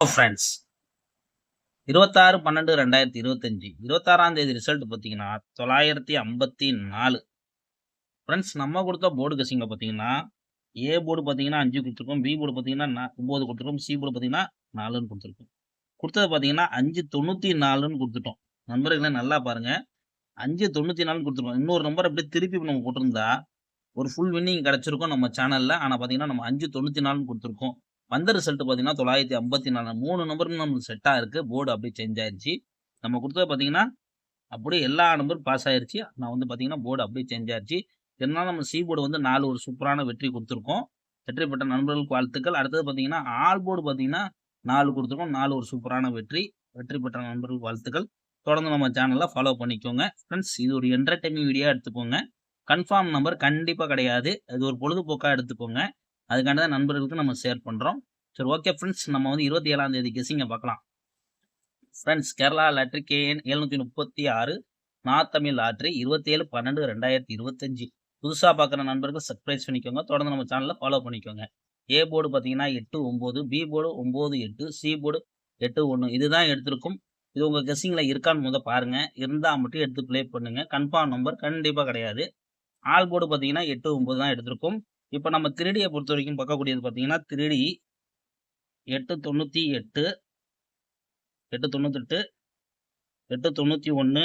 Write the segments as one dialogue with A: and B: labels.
A: Friends 26/12/2025 26ஆம் தேதி result பார்த்தீங்கன்னா 954. ஃப்ரெண்ட்ஸ் நம்ம கொடுத்த போர்டு கசிங்க பார்த்தீங்கன்னா ஏ போர்டு பார்த்தீங்கன்னா 5 கொடுத்துருக்கோம், பி போர்டு பார்த்தீங்கன்னா 9 கொடுத்துருக்கோம், சி போர்டு பார்த்தீங்கன்னா 4ன்னு கொடுத்துருக்கோம். கொடுத்தது பார்த்தீங்கன்னா 594ன்னு கொடுத்துட்டோம். நண்பர்களை நல்லா பாருங்க, 594 கொடுத்துருக்கோம். இன்னொரு நம்பர் அப்படியே திருப்பி நம்ம போட்டிருந்தா ஒரு ஃபுல் வின்னிங் கிடைச்சிருக்கும் நம்ம சேனல்ல. ஆனா பார்த்தீங்கன்னா நம்ம 594ன்னு கொடுத்துருக்கோம். வந்த ரிசல்ட் பார்த்தீங்கன்னா 954. 3 நம்பரும் நமக்கு செட் ஆயிருக்கு. போர்டு அப்படியே சேஞ்ச் ஆயிருச்சு. நம்ம கொடுத்தது பார்த்தீங்கன்னா அப்படியே எல்லா நம்பரும் பாஸ் ஆயிருச்சு. நான் வந்து பார்த்தீங்கன்னா போர்டு அப்படியே சேஞ்ச் ஆயிருச்சு. இருந்தாலும் நம்ம சி போர்டு வந்து 4 ஒரு சூப்பரான வெற்றி கொடுத்துருக்கோம். வெற்றி பெற்ற நண்பர்களுக்கு வாழ்த்துக்கள். அடுத்தது பார்த்தீங்கன்னா ஆல் போர்டு பார்த்தீங்கன்னா 4 கொடுத்துருக்கோம். 4 ஒரு சூப்பரான வெற்றி. வெற்றி பெற்ற நண்பர்களுக்கு வாழ்த்துக்கள். தொடர்ந்து நம்ம சேனல்ல ஃபாலோ பண்ணிக்கோங்க. ஃப்ரெண்ட்ஸ் இது ஒரு என்டர்டெய்னிங் வீடியோ எடுத்துக்கோங்க. கன்ஃபார்ம் நம்பர் கண்டிப்பா கிடையாது. இது ஒரு பொழுதுபோக்கா எடுத்துக்கோங்க. அதுக்காண்டி தான் நண்பர்களுக்கு நம்ம ஷேர் பண்றோம். சரி, ஓகே ஃப்ரெண்ட்ஸ், நம்ம வந்து 27ஆம் தேதி கெஸ்ஸிங்க பார்க்கலாம். Friends Kerala lottery KN 736, north Tamil lottery 27/12/2025. புதுசா பார்க்குற நண்பர்கள் சப்ஸ்கிரைப் பண்ணிக்கோங்க. தொடர்ந்து நம்ம சேனல்ல ஃபாலோ பண்ணிக்கோங்க. ஏ போர்டு பார்த்தீங்கன்னா 89, பி போர்டு 98, சி போர்டு 81. இதுதான் எடுத்திருக்கும். இது உங்க கெஸ்ஸிங்ல இருக்கான்னு பாருங்க. இருந்தா மட்டும் எடுத்து ப்ளே பண்ணுங்க. கன்ஃபார்ம் நம்பர் கண்டிப்பா கிடையாது. ஆல் போர்டு பார்த்தீங்கன்னா 8, 9 தான் எடுத்திருக்கும். இப்போ நம்ம 3Dயை பொறுத்த வரைக்கும் பார்க்கக்கூடியது பார்த்தீங்கன்னா 3D 898, 898, 891,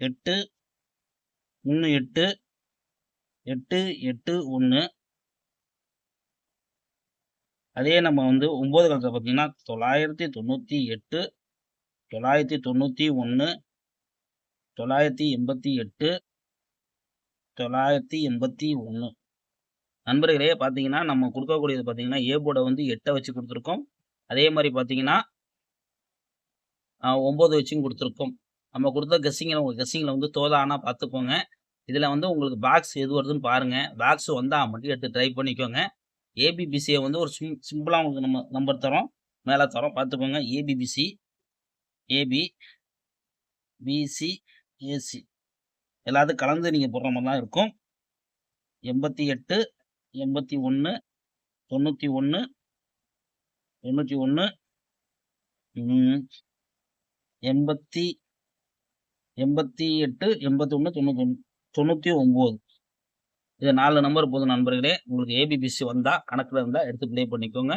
A: 8, 38, 881. அதே நம்ம வந்து 9 கலத்தை பார்த்தீங்கன்னா 998, 991, 988, 981. நண்பர்களே பார்த்தீங்கன்னா நம்ம கொடுக்கக்கூடியது பார்த்தீங்கன்னா ஏ போர்டை வந்து 8 வச்சு கொடுத்துருக்கோம். அதே மாதிரி பார்த்தீங்கன்னா 9 வச்சும் கொடுத்துருக்கோம். நம்ம கொடுத்த கெஸ்ஸிங்கில் உங்கள் கெஸ்ஸிங்கில் வந்து தோதானா பார்த்துக்கோங்க. இதில் வந்து உங்களுக்கு பாக்ஸ் எது வருதுன்னு பாருங்க. பாக்ஸ் வந்தால் மட்டும் எடுத்து ட்ரை பண்ணிக்கோங்க. ஏபிபிசியை வந்து ஒரு சிம்பிளாக உங்களுக்கு நம்ம நம்பர் தரோம், மேலே தரோம், பார்த்துக்கோங்க. ஏபிபிசி, ஏபி, பிசி, ஏசி எல்லாத்தையும் கலந்து நீங்கள் போடுற மாதிரி தான் இருக்கும். 88, 81, 91, 91, 88, 81, 99. இது 4 நம்பர் போதும் நண்பர்களே. உங்களுக்கு ஏபிபிசி வந்தால் கணக்கில் இருந்தால் எடுத்து ப்ளே பண்ணிக்கோங்க.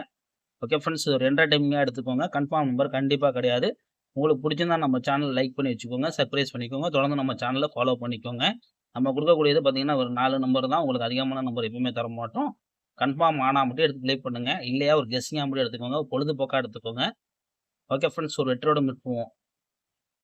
A: ஓகே ஃப்ரெண்ட்ஸ், ஒரு என்டர்டைமிங்காக எடுத்துக்கோங்க. கன்ஃபார்ம் நம்பர் கண்டிப்பாக கிடையாது. உங்களுக்கு பிடிச்சிருந்தா நம்ம சேனல் லைக் பண்ணி வச்சுக்கோங்க, சப்ஸ்கிரைப் பண்ணிக்கோங்க. தொடர்ந்து நம்ம சேனலை ஃபாலோ பண்ணிக்கோங்க. நம்ம கொடுக்கக்கூடியது பார்த்தீங்கன்னா ஒரு 4 நம்பர் தான். உங்களுக்கு அதிகமான நம்பர் எப்பவுமே தர மாட்டோம். கன்ஃபார்ம் ஆனால் மட்டும் எடுத்து ப்ளே பண்ணுங்க. இல்லையா ஒரு கெஸ்ஸிங்காக மட்டும் எடுத்துக்கோங்க. பொழுதுபோக்காக எடுத்துக்கோங்க. ஓகே ஃப்ரெண்ட்ஸ், ஒரு வெற்றியோட மீட் பண்ணுவோம்.